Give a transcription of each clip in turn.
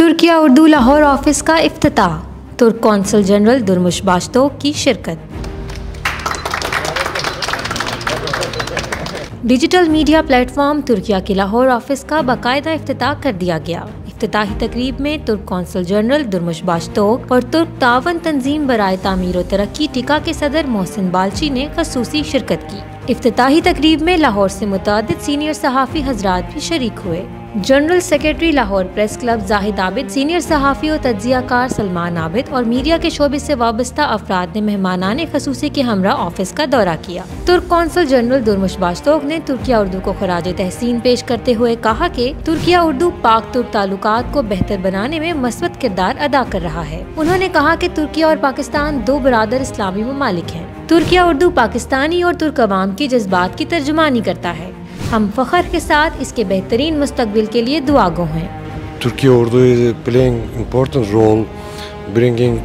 Türkiye Urdu Lahore office का इफ्तिताह, तुर्क consul general दुर्मुश बाशतोग की शिरकत। डिजिटल मीडिया प्लेटफॉर्म तुर्किया के लाहौर ऑफिस का बाकायदा इफ्तिताह कर दिया गया। इफ्तिताही तकरीब में तुर्क कौंसल जनरल दुर्मुश बाशतोग और तुर्क तावन तंजीम बराए तामीर व तरक्की टिका के सदर मोहसिन बाल्ची ने खसूसी शिरकत की। इफ्तिताही तकरीब में लाहौर से मुतादिद सीनियर सहाफ़ी हजरात भी शरीक हुए। General secretary Lahore press club Zahid Abid, senior सहाफ़ी और तज्जियाकार सलमान आबिद और मीडिया के शोबे से वाबस्ता अफराद ने मेहमानाने खसूसी के हमरा ऑफिस का दौरा किया। तुर्क कौंसल जनरल दुर्मुश बाशतोग ने तुर्किया उर्दू को खराज तहसीन पेश करते हुए कहा कि तुर्किया उर्दू पाक तुर्क ताल्लुकात को बेहतर बनाने में मस्बत किरदार अदा कर रहा है। उन्होंने कहा कि तुर्किया और पाकिस्तान दो बरादर इस्लामी ममालिक हैं। तुर्किया उर्दू पाकिस्तानी और तुर्क अवाम की जज्बात की तर्जुमानी करता है। हम फख्र के साथ इसके बेहतरीन मुस्तकबिल के लिए दुआगो हैं। Turkiya Urdu is playing important role bringing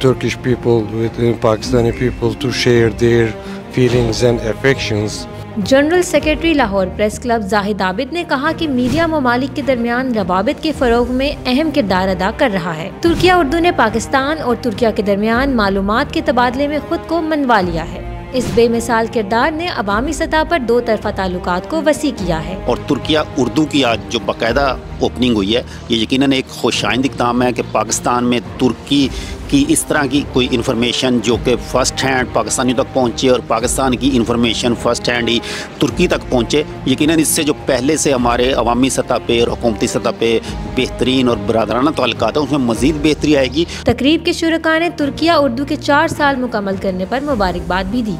Turkish people with Pakistani people to share their feelings and affections. General secretary Lahore press club Zahid Abid ने कहा कि मीडिया ममालिक के दरमियान रवाबित के फरोग में अहम किरदार अदा कर रहा है। तुर्किया उर्दू ने पाकिस्तान और तुर्किया के दरमियान मालूमात के तबादले में खुद को मनवा लिया है। इस बेमिसाल किरदार ने अवामी सतह पर दो तरफा ताल्लुकात को वसी किया है। और तुर्किया उर्दू की आज जो बाकायदा ओपनिंग हुई है, ये यकीनन एक खुशाइंद इक़दाम है कि पाकिस्तान में तुर्की की इस तरह की कोई इन्फॉर्मेशन जो कि फ़र्स्ट हैंड पाकिस्तानियों तक पहुँचे और पाकिस्तान की इन्फॉर्मेशन फ़र्स्ट हैंड ही तुर्की तक पहुँचे। यकीनन इससे जो पहले से हमारे अवामी सतह पे और हुकूमती सतह पे बेहतरीन और बरादराना ताल्लुकात है, उसमें मज़ीद बेहतरी आएगी। तकरीब के शुरका ने तुर्किया उर्दू के 4 साल मुकम्मल करने पर मुबारकबाद भी दी।